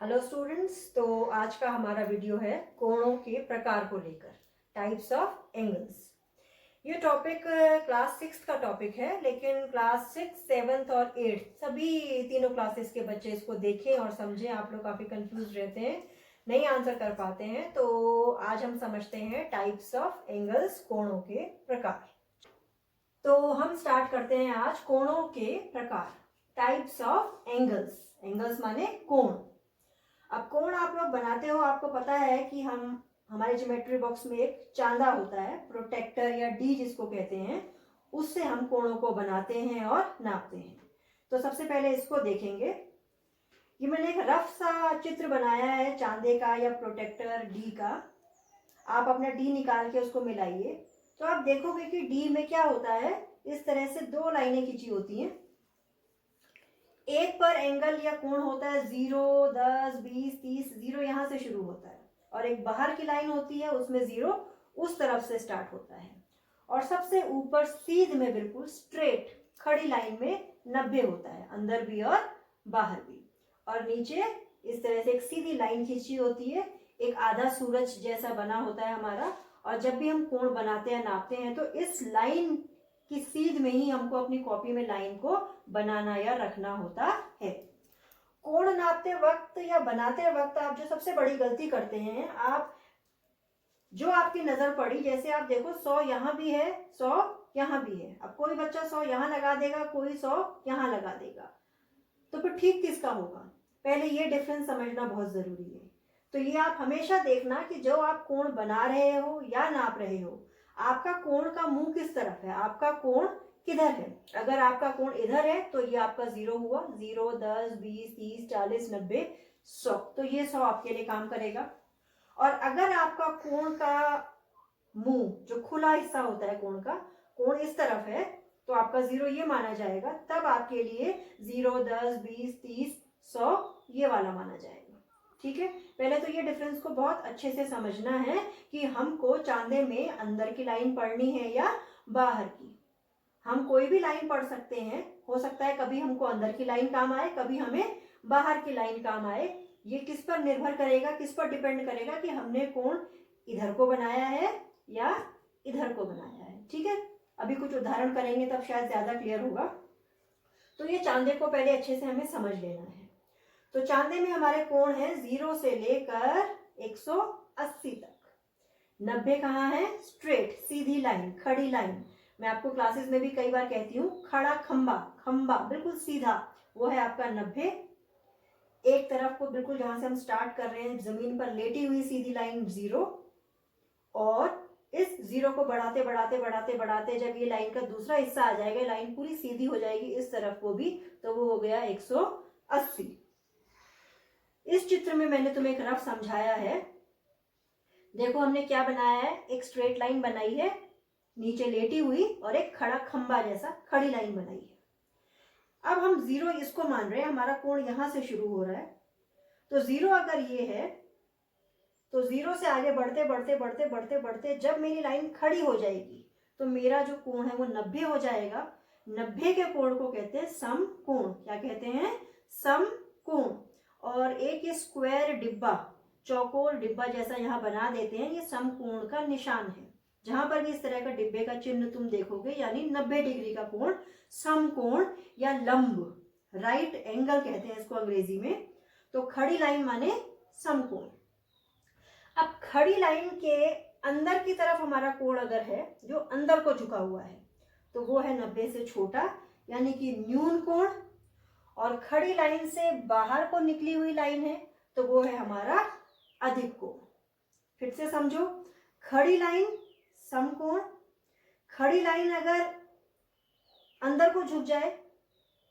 Hello students. तो आज का हमारा वीडियो है कोणों के प्रकार को लेकर, टाइप्स ऑफ एंगल्स। ये टॉपिक क्लास 6 का टॉपिक है, लेकिन क्लास 6, 7 और 8 सभी तीनों क्लासेस के बच्चे इसको देखें और समझें। आप लोग काफ़ी कंफ्यूज रहते हैं, नहीं आंसर कर पाते हैं। तो आज हम समझते हैं टाइप्स ऑफ एंगल्स, कोणों के प्रकार। तो हम स्टार्ट करते हैं आज कोणों के प्रकार, टाइप्स ऑफ एंगल्स। एंगल्स माने कोण। अब कोण आप लोग बनाते हो, आपको पता है कि हमारे ज्योमेट्री बॉक्स में एक चांदा होता है, प्रोटेक्टर या डी जिसको कहते हैं, उससे हम कोणों को बनाते हैं और नापते हैं। तो सबसे पहले इसको देखेंगे। ये मैंने एक रफ सा चित्र बनाया है चांदे का या प्रोटेक्टर डी का। आप अपना डी निकाल के उसको मिलाइए तो आप देखोगे कि डी में क्या होता है, इस तरह से दो लाइनें खींची होती हैं। एक पर एंगल या कोण होता है 0, 10, 20, 30। 0 यहां से शुरू होता है और एक बाहर की लाइन होती है, उसमें 0 उस तरफ से स्टार्ट होता है। और सबसे ऊपर सीध में बिल्कुल स्ट्रेट खड़ी लाइन में 90 होता है, अंदर भी और बाहर भी। और नीचे इस तरह से एक सीधी लाइन खींची होती है, एक आधा सूरज जैसा बना होता है हमारा। और जब भी हम कोण बनाते हैं, नापते हैं, तो इस लाइन की सीध में ही हमको अपनी कॉपी में लाइन को बनाना या रखना होता है। कोण नापते वक्त या बनाते वक्त आप जो सबसे बड़ी गलती करते हैं, आप जो आपकी नजर पड़ी, जैसे आप देखो 100 यहां भी है, 100 यहां भी है। अब कोई बच्चा 100 यहां लगा देगा, कोई 100 यहां लगा देगा, तो फिर ठीक किसका होगा? पहले ये डिफरेंस समझना बहुत जरूरी है। तो ये आप हमेशा देखना कि जो आप कोण बना रहे हो या नाप रहे हो, आपका कोण का मुंह किस तरफ है, आपका कोण किधर है। अगर आपका कोण इधर है तो ये आपका 0 हुआ। 0, 10, 20, 30, 40, 90, 100, तो ये 100 आपके लिए काम करेगा। और अगर आपका कोण का मुंह, जो खुला हिस्सा होता है कोण का, कोण इस तरफ है, तो आपका 0 ये माना जाएगा। तब आपके लिए 0, 10, 20, 30, 100 ये वाला माना जाएगा। ठीक है, पहले तो ये डिफरेंस को बहुत अच्छे से समझना है कि हमको चांदे में अंदर की लाइन पढ़नी है या बाहर की। हम कोई भी लाइन पढ़ सकते हैं, हो सकता है कभी हमको अंदर की लाइन काम आए, कभी हमें बाहर की लाइन काम आए। ये किस पर निर्भर करेगा, किस पर डिपेंड करेगा कि हमने कोण इधर को बनाया है या इधर को बनाया है। ठीक है, अभी कुछ उदाहरण करेंगे तब शायद ज्यादा क्लियर होगा। तो ये चांदे को पहले अच्छे से हमें समझ लेना है। तो चांदे में हमारे कोण है 0 से लेकर 180 तक। 90 कहाँ है? स्ट्रेट, सीधी लाइन, खड़ी लाइन। मैं आपको क्लासेस में भी कई बार कहती हूँ, खड़ा खंबा, खंबा बिल्कुल सीधा, वो है आपका 90। एक तरफ को बिल्कुल जहां से हम स्टार्ट कर रहे हैं, जमीन पर लेटी हुई सीधी लाइन 0। और इस 0 को बढ़ाते बढ़ाते बढ़ाते बढ़ाते जब ये लाइन का दूसरा हिस्सा आ जाएगा, लाइन पूरी सीधी हो जाएगी इस तरफ को भी, तो वो हो गया 180। इस चित्र में मैंने तुम्हें एक रफ समझाया है। देखो हमने क्या बनाया है, एक स्ट्रेट लाइन बनाई है नीचे लेटी हुई, और एक खड़ा खंबा जैसा खड़ी लाइन बनाई है। अब हम 0 इसको मान रहे हैं, हमारा कोण यहां से शुरू हो रहा है। तो 0 अगर ये है, तो 0 से आगे बढ़ते बढ़ते बढ़ते बढ़ते बढ़ते जब मेरी लाइन खड़ी हो जाएगी, तो मेरा जो कोण है वो 90 हो जाएगा। 90 के कोण को कहते हैं समकोण। क्या कहते हैं? समकोण। और एक ये स्क्वायर डिब्बा, चौकोर डिब्बा जैसा यहाँ बना देते हैं, ये समकोण का निशान है। जहां पर भी इस तरह का डिब्बे का चिन्ह तुम देखोगे, यानी 90 डिग्री का कोण समकोण या लंब, राइट एंगल कहते हैं इसको अंग्रेजी में। तो खड़ी लाइन माने समकोण। अब खड़ी लाइन के अंदर की तरफ हमारा कोण अगर है, जो अंदर को झुका हुआ है, तो वो है 90 से छोटा, यानी कि न्यून कोण। और खड़ी लाइन से बाहर को निकली हुई लाइन है, तो वो है हमारा अधिक कोण। फिर से समझो, खड़ी लाइन समकोण, खड़ी लाइन अगर अंदर को झुक जाए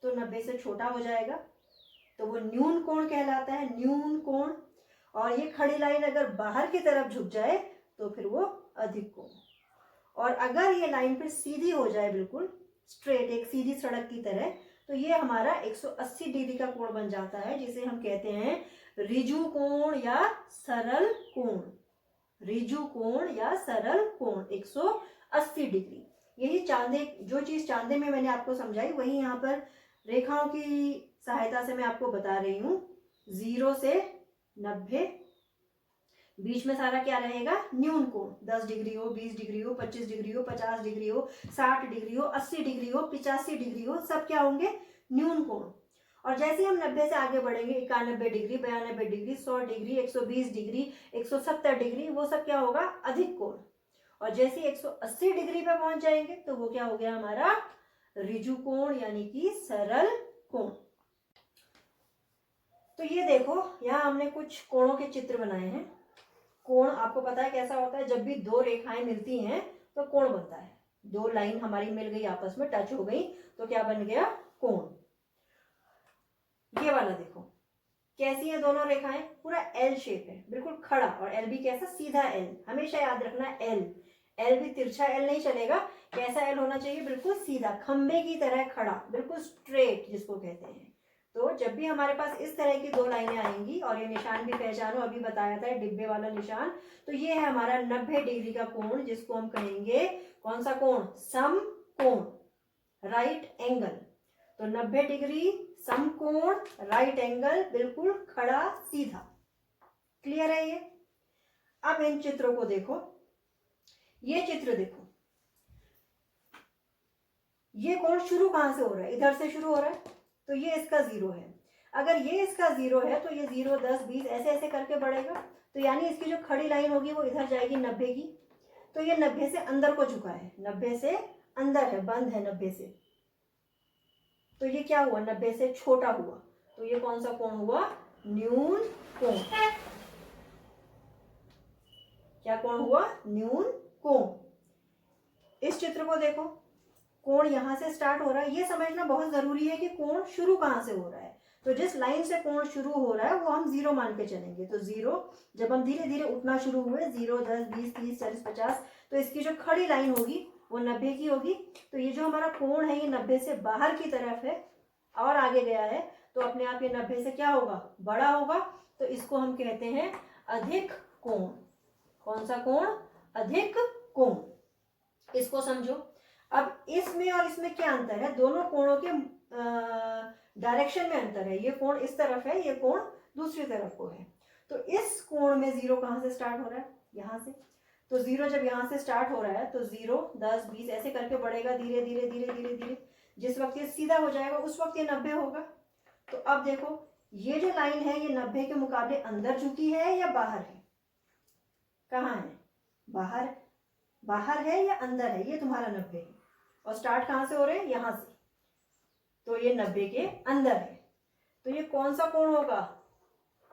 तो 90 से छोटा हो जाएगा, तो वो न्यून कोण कहलाता है, न्यून कोण। और ये खड़ी लाइन अगर बाहर की तरफ झुक जाए तो फिर वो अधिक कोण। और अगर ये लाइन फिर सीधी हो जाए, बिल्कुल स्ट्रेट, एक सीधी सड़क की तरह, तो ये हमारा 180 डिग्री का कोण बन जाता है, जिसे हम कहते हैं ऋजु कोण या सरल कोण। ऋजु कोण या सरल कोण 180 डिग्री। यही चांदे, जो चीज चांदे में मैंने आपको समझाई, वही यहाँ पर रेखाओं की सहायता से मैं आपको बता रही हूँ। 0 से 90, बीच में सारा क्या रहेगा, न्यून कोण। 10 डिग्री हो, 20 डिग्री हो, 25 डिग्री हो, 50 डिग्री हो, 60 डिग्री हो, 80 डिग्री हो, 85 डिग्री हो, सब क्या होंगे, न्यून कोण। और जैसे हम 90 से आगे बढ़ेंगे, 91 degree, 92 degree, 100 degree, 120 degree, 170 degree, वो सब क्या होगा, अधिक कोण। और जैसे 180 डिग्री पे पहुंच जाएंगे तो वो क्या हो गया हमारा, ऋजु कोण, यानी कि सरल कोण। तो ये देखो, यहाँ हमने कुछ कोणों के चित्र बनाए हैं। कोण आपको पता है कैसा होता है, जब भी दो रेखाएं मिलती हैं तो कोण बनता है। दो लाइन हमारी मिल गई, आपस में टच हो गई, तो क्या बन गया, कोण। ये वाला देखो कैसी है दोनों रेखाएं, पूरा एल शेप है, बिल्कुल खड़ा। और एल भी कैसा, सीधा एल, हमेशा याद रखना एल। एल भी तिरछा एल नहीं चलेगा, कैसा एल होना चाहिए, बिल्कुल सीधा, खंबे की तरह खड़ा, बिल्कुल स्ट्रेट जिसको कहते हैं। तो जब भी हमारे पास इस तरह की दो लाइनें आएंगी, और ये निशान भी पहचानो, अभी बताया था डिब्बे वाला निशान, तो ये है हमारा 90 डिग्री का कोण, जिसको हम कहेंगे कौन सा कोण, समकोण, राइट एंगल। तो 90 डिग्री समकोण, राइट एंगल, बिल्कुल खड़ा सीधा। क्लियर है ये। अब इन चित्रों को देखो, ये चित्र देखो, ये कोण शुरू कहां से हो रहा है, इधर से शुरू हो रहा है, तो ये इसका 0 है। अगर ये इसका 0 है तो ये 0, 10, 20 ऐसे ऐसे करके बढ़ेगा, तो यानी इसकी जो खड़ी लाइन होगी वो इधर जाएगी 90 की। तो ये 90 से अंदर को झुका है, 90 से अंदर है, बंद है 90 से, तो ये क्या हुआ, 90 से छोटा हुआ, तो ये कौन सा कोण हुआ, न्यून कोण। क्या कोण हुआ, न्यून कोण। इस चित्र को देखो, कोण यहां से स्टार्ट हो रहा है, ये समझना बहुत जरूरी है कि कोण शुरू कहां से हो रहा है। तो जिस लाइन से कोण शुरू हो रहा है वो हम 0 मान के चलेंगे। तो 0, जब हम धीरे धीरे उठना शुरू हुए, 0, 10, 20, 30, 40, 50, तो इसकी जो खड़ी लाइन होगी वो 90 की होगी। तो ये जो हमारा कोण है ये 90 से बाहर की तरफ है और आगे गया है, तो अपने आप ये 90 से क्या होगा, बड़ा होगा। तो इसको हम कहते हैं अधिक कोण। कौन सा कोण, अधिक कोण। इसको समझो। अब इसमें और इसमें क्या अंतर है, दोनों कोणों के डायरेक्शन में अंतर है। ये कोण इस तरफ है, ये कोण दूसरी तरफ को है। तो इस कोण में 0 कहां से स्टार्ट हो रहा है, यहां से। तो 0 जब यहां से स्टार्ट हो रहा है तो 0, 10, 20 ऐसे करके बढ़ेगा, धीरे धीरे धीरे धीरे धीरे। जिस वक्त ये सीधा हो जाएगा उस वक्त ये 90 होगा। तो अब देखो, ये जो लाइन है ये 90 के मुकाबले अंदर झुकी है या बाहर है, कहाँ है, बाहर, बाहर है या अंदर है, ये तुम्हारा 90 है। और स्टार्ट कहां से हो रहे हैं, यहां से, तो ये 90 के अंदर है। तो ये कौन सा कोण होगा,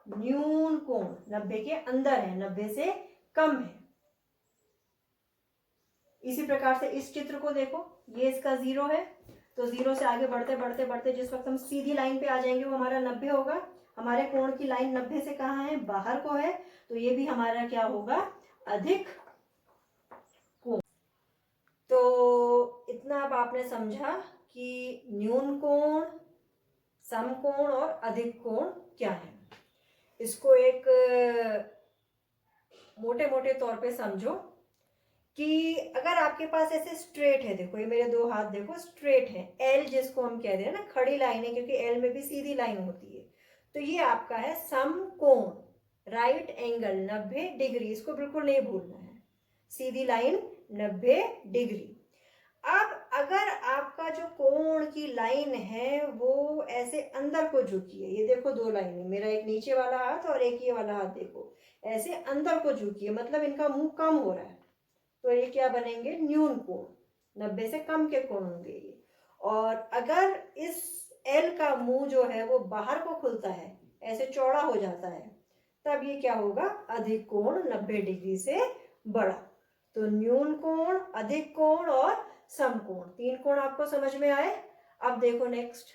न्यून कोण, 90 के अंदर है, 90 से कम है। इसी प्रकार से इस चित्र को देखो, ये इसका 0 है, तो 0 से आगे बढ़ते बढ़ते बढ़ते जिस वक्त हम सीधी लाइन पे आ जाएंगे वो हमारा 90 होगा। हमारे कोण की लाइन 90 से कहाँ है, बाहर को है, तो ये भी हमारा क्या होगा, अधिक कोण। तो इतना अब आपने समझा कि न्यून कोण, समकोण और अधिक कोण क्या है। इसको एक मोटे मोटे तौर पे समझो कि अगर आपके पास ऐसे स्ट्रेट है, देखो ये मेरे दो हाथ देखो स्ट्रेट है, एल जिसको हम कहते हैं ना, खड़ी लाइन है, क्योंकि एल में भी सीधी लाइन होती है। तो ये आपका है समकोण, राइट एंगल 90 डिग्री, इसको बिल्कुल नहीं भूलना है, सीधी लाइन 90 डिग्री। अब अगर आपका जो कोण की लाइन है वो ऐसे अंदर को झुकी है, ये देखो दो लाइन है, मेरा एक नीचे वाला हाथ और एक ये वाला हाथ, देखो ऐसे अंदर को झुकी है, मतलब इनका मुंह कम हो रहा है, तो ये क्या बनेंगे, न्यून कोण, 90 से कम के कोण होंगे ये। और अगर इस एल का मुंह जो है वो बाहर को खुलता है, ऐसे चौड़ा हो जाता है, तब ये क्या होगा, अधिक कोण, 90 डिग्री से बड़ा। तो न्यून कोण, अधिक कोण और समकोण, 3 कोण आपको समझ में आए। अब देखो नेक्स्ट,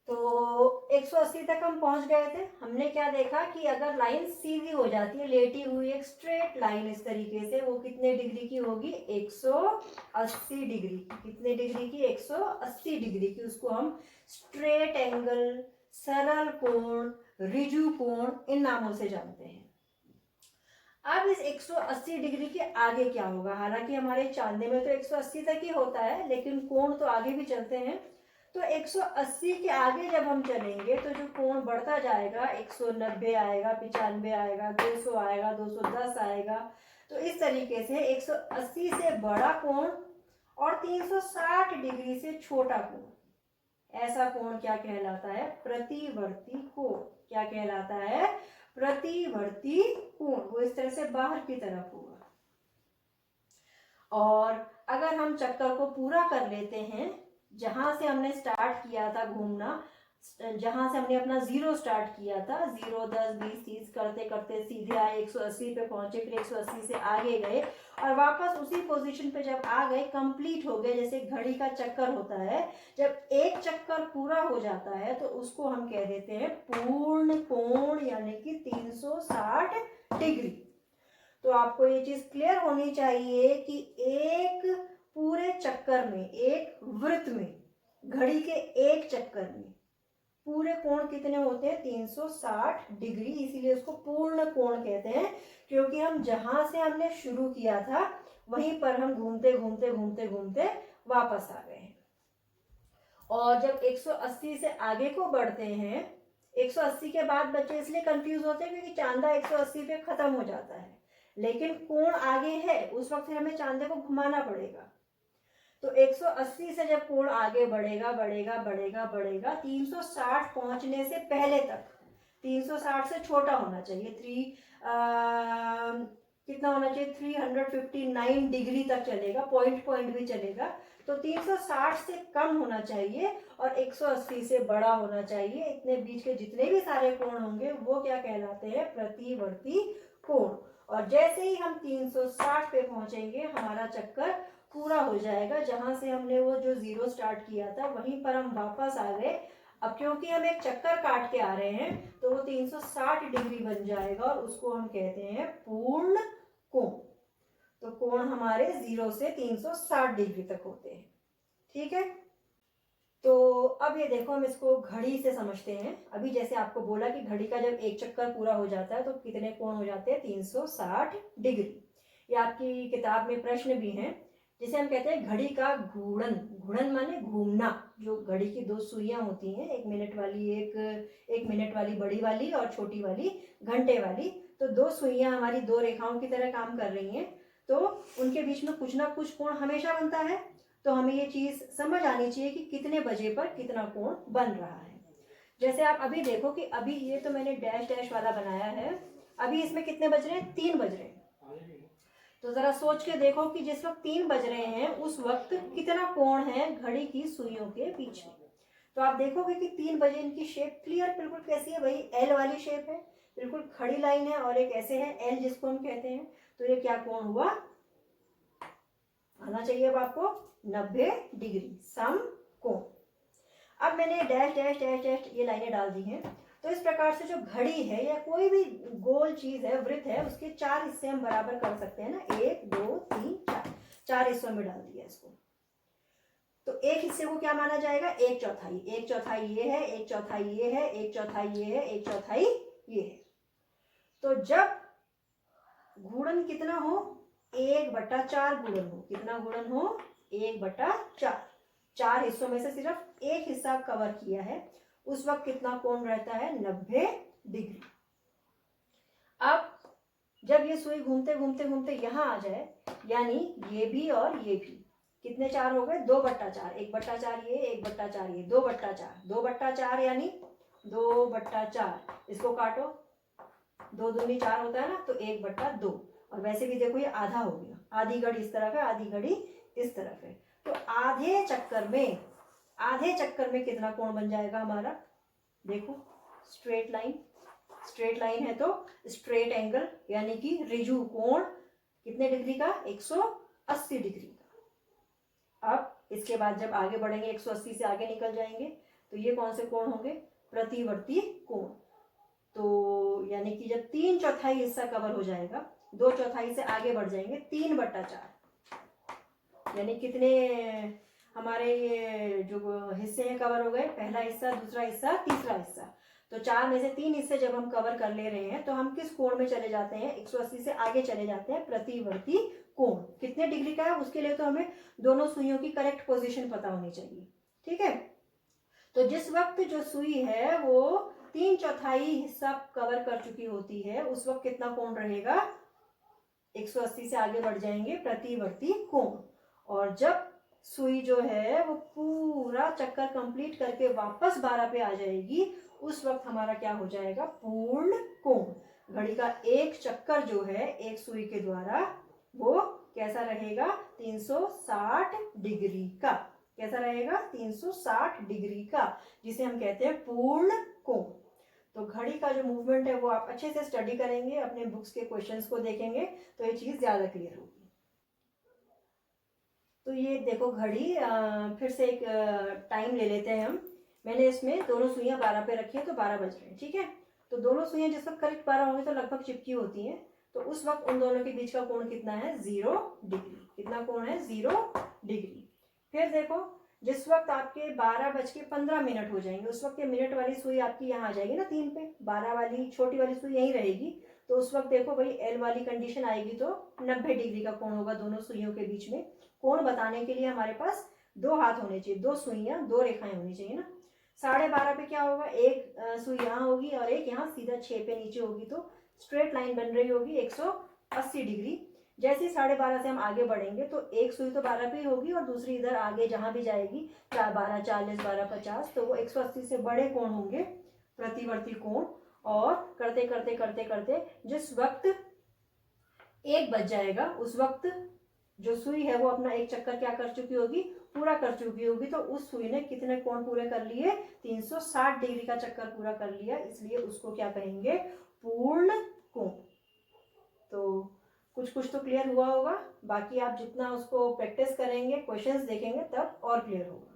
तो 180 तक हम पहुंच गए थे। हमने क्या देखा कि अगर लाइन सीधी हो जाती है, लेटी हुई एक स्ट्रेट लाइन इस तरीके से, वो कितने डिग्री की होगी, 180 डिग्री की। कितने डिग्री की, 180 डिग्री की। उसको हम स्ट्रेट एंगल, सरल कोण, ऋजु कोण, इन नामों से जानते हैं। अब इस 180 डिग्री के आगे क्या होगा, हालांकि हमारे चांदे में तो 180 तक ही होता है, लेकिन कोण तो आगे भी चलते हैं। तो 180 के आगे जब हम चलेंगे तो जो कोण बढ़ता जाएगा, 190 आएगा, 95 आएगा, 200 आएगा, 210 आएगा। तो इस तरीके से 180 से बड़ा कोण और 360 डिग्री से छोटा कोण, ऐसा कोण क्या कहलाता है? प्रतिवर्ती कोण। क्या कहलाता है? प्रतिवर्ती कोण। वो इस तरह से बाहर की तरफ होगा। और अगर हम चक्कर को पूरा कर लेते हैं, जहां से हमने स्टार्ट किया था घूमना, जहां से हमने अपना 0 स्टार्ट किया था, 0, 10, 20, 30 करते करते सीधे आए, 180 पे पहुंचे, फिर 180 से आगे गए और वापस उसी पोजीशन पे जब आ गए, कंप्लीट हो गए। जैसे घड़ी का चक्कर होता है, जब एक चक्कर पूरा हो जाता है तो उसको हम कह देते हैं पूर्ण कोण, यानी कि 360 डिग्री। तो आपको ये चीज क्लियर होनी चाहिए कि एक पूरे चक्कर में, एक वृत्त में, घड़ी के एक चक्कर में पूरे कोण कितने होते हैं? 360 डिग्री। इसीलिए उसको पूर्ण कोण कहते हैं, क्योंकि हम जहां से हमने शुरू किया था वहीं पर हम घूमते घूमते घूमते घूमते वापस आ गए हैं। और जब 180 से आगे को बढ़ते हैं, 180 के बाद बच्चे इसलिए कंफ्यूज होते हैं क्योंकि चांदा 180 पे खत्म हो जाता है, लेकिन कोण आगे है, उस वक्त फिर हमें चांदे को घुमाना पड़ेगा। तो 180 से जब कोण आगे बढ़ेगा बढ़ेगा बढ़ेगा बढ़ेगा, 360 पहुंचने से पहले तक, 360 से छोटा होना चाहिए, कितना होना चाहिए? 359 डिग्री तक चलेगा, पॉइंट भी चलेगा। तो 360 से कम होना चाहिए और 180 से बड़ा होना चाहिए। इतने बीच के जितने भी सारे कोण होंगे वो क्या कहलाते हैं? प्रतिवर्ती कोण। और जैसे ही हम 360 पे पहुंचेंगे, हमारा चक्कर पूरा हो जाएगा। जहां से हमने वो जो 0 स्टार्ट किया था वहीं पर हम वापस आ गए। अब क्योंकि हम एक चक्कर काट के आ रहे हैं तो वो 360 डिग्री बन जाएगा और उसको हम कहते हैं पूर्ण कोण। तो कोण हमारे 0 से 360 डिग्री तक होते हैं। ठीक है, तो अब ये देखो, हम इसको घड़ी से समझते हैं। अभी जैसे आपको बोला कि घड़ी का जब एक चक्कर पूरा हो जाता है तो कितने कोण हो जाते हैं? 360 डिग्री। ये आपकी किताब में प्रश्न भी है, जिसे हम कहते हैं घड़ी का घूर्णन। घूर्णन माने घूमना। जो घड़ी की 2 सुइयां होती हैं, 1 मिनट वाली, एक मिनट वाली बड़ी वाली और छोटी वाली घंटे वाली। तो 2 सुइयां हमारी 2 रेखाओं की तरह काम कर रही हैं, तो उनके बीच में कुछ ना कुछ कोण हमेशा बनता है। तो हमें ये चीज समझ आनी चाहिए कि कितने बजे पर कितना कोण बन रहा है। जैसे आप अभी देखो कि अभी ये तो मैंने डैश डैश वाला बनाया है, अभी इसमें कितने बज रहे हैं? 3 बज रहे हैं। तो जरा सोच के देखो कि जिस वक्त 3 बज रहे हैं उस वक्त कितना कोण है घड़ी की सुइयों के पीछे। तो आप देखोगे कि 3 बजे इनकी शेप क्लियर बिल्कुल कैसी है? वही एल वाली शेप है, बिल्कुल खड़ी लाइन है, और एक ऐसे है एल जिसको हम कहते हैं। तो ये क्या कोण हुआ? आना चाहिए अब आपको 90 डिग्री सम कोण। अब मैंने डैश डैश डैश डैश ये लाइनें डाल दी हैं। तो इस प्रकार से जो घड़ी है या कोई भी गोल चीज है, वृत्त है, उसके 4 हिस्से हम बराबर कर सकते हैं ना, 1 2 3 4, 4 हिस्सों में डाल दिया इसको। तो एक हिस्से को क्या माना जाएगा? 1/4। 1/4 ये है, 1/4 ये है, 1/4 ये है, 1/4 ये है। तो जब गुणन कितना हो? 1/4 गुणन हो। कितना गुणन हो? 1/4। 4 हिस्सों में से सिर्फ एक हिस्सा कवर किया है, उस वक्त कितना कोण रहता है? 90 डिग्री। अब जब ये सुई घूमते घूमते घूमते यहां आ जाए, यानी ये भी और ये भी, कितने 4 हो गए? 2/4। 1/4 ये, 1/4 ये, 2/4। 2/4 यानी 2/4। इसको काटो, 2 दूनी 4 होता है ना, तो 1/2। और वैसे भी देखो ये आधा हो गया, आधी घड़ी इस तरफ है, आधी घड़ी इस तरफ है। तो आधे चक्कर में कितना कोण बन जाएगा हमारा? देखो, स्ट्रेट लाइन है तो स्ट्रेट एंगल, यानी कि ऋजु कोण कितने डिग्री का? 180 डिग्री का। अब इसके बाद जब आगे बढ़ेंगे, 180 से आगे निकल जाएंगे, तो ये कौन से कोण होंगे? प्रतिवर्ती कोण। तो यानी कि जब 3/4 हिस्सा कवर हो जाएगा, 2/4 से आगे बढ़ जाएंगे, 3/4, यानी कितने हमारे ये जो हिस्से हैं कवर हो गए? पहला हिस्सा, दूसरा हिस्सा, तीसरा हिस्सा। तो 4 में से 3 हिस्से जब हम कवर कर ले रहे हैं तो हम किस कोण में चले जाते हैं? 180 से आगे चले जाते हैं, प्रतिवर्ती कोण। कितने डिग्री का है उसके लिए तो हमें दोनों सुइयों की करेक्ट पोजीशन पता होनी चाहिए। ठीक है, तो जिस वक्त जो सुई है वो 3/4 हिस्सा कवर कर चुकी होती है, उस वक्त कितना कोण रहेगा, 180 से आगे बढ़ जाएंगे प्रतिवर्ती कोण। और जब सुई जो है वो पूरा चक्कर कंप्लीट करके वापस 12 पे आ जाएगी, उस वक्त हमारा क्या हो जाएगा, पूर्ण कोण। घड़ी का एक चक्कर जो है एक सुई के द्वारा वो कैसा रहेगा, 360 डिग्री का। कैसा रहेगा, 360 डिग्री का, जिसे हम कहते हैं पूर्ण कोण। तो घड़ी का जो मूवमेंट है वो आप अच्छे से स्टडी करेंगे, अपने बुक्स के क्वेश्चंस को देखेंगे तो ये चीज ज्यादा क्लियर होगी। तो ये देखो घड़ी, फिर से एक टाइम ले लेते हैं हम। मैंने इसमें दोनों सुइयां 12 पे रखी है, तो 12 बज रहे हैं, ठीक है। तो दोनों सुइयां जिस वक्त करीब 12 होंगी तो लगभग चिपकी होती हैं, तो उस वक्त उन दोनों के बीच का कोण कितना है, 0 डिग्री। कितना कोण है, 0 डिग्री। फिर देखो जिस वक्त आपके 12:15 हो जाएंगे, उस वक्त ये मिनट वाली सुई आपकी यहाँ आ जाएगी ना 3 पे, 12 वाली छोटी वाली सुई यहीं रहेगी। तो उस वक्त देखो भाई एल वाली कंडीशन आएगी, तो 90 डिग्री का कोण होगा दोनों सुइयों के बीच में। कोण बताने के लिए हमारे पास 2 हाथ होने चाहिए, 2 सुइयां 2 रेखाएं होनी चाहिए ना। 12:30 पे क्या होगा, एक सुई यहाँ होगी और एक यहाँ सीधा 6 पे नीचे होगी, तो स्ट्रेट लाइन बन रही होगी 180 डिग्री। जैसे 12:30 से हम आगे बढ़ेंगे तो एक सुई तो 12 पे ही होगी और दूसरी इधर आगे जहां भी जाएगी 12:40, 12:50, तो वो 180 से बड़े कोण होंगे, प्रतिवर्ती कोण। और करते करते करते करते जिस वक्त 1 बज जाएगा, उस वक्त जो सुई है वो अपना एक चक्कर क्या कर चुकी होगी, पूरा कर चुकी होगी। तो उस सुई ने कितने कोण पूरे कर लिए, 360 डिग्री का चक्कर पूरा कर लिया, इसलिए उसको क्या कहेंगे, पूर्ण कोण। तो कुछ कुछ तो क्लियर हुआ होगा, बाकी आप जितना उसको प्रैक्टिस करेंगे, क्वेश्चंस देखेंगे, तब और क्लियर होगा।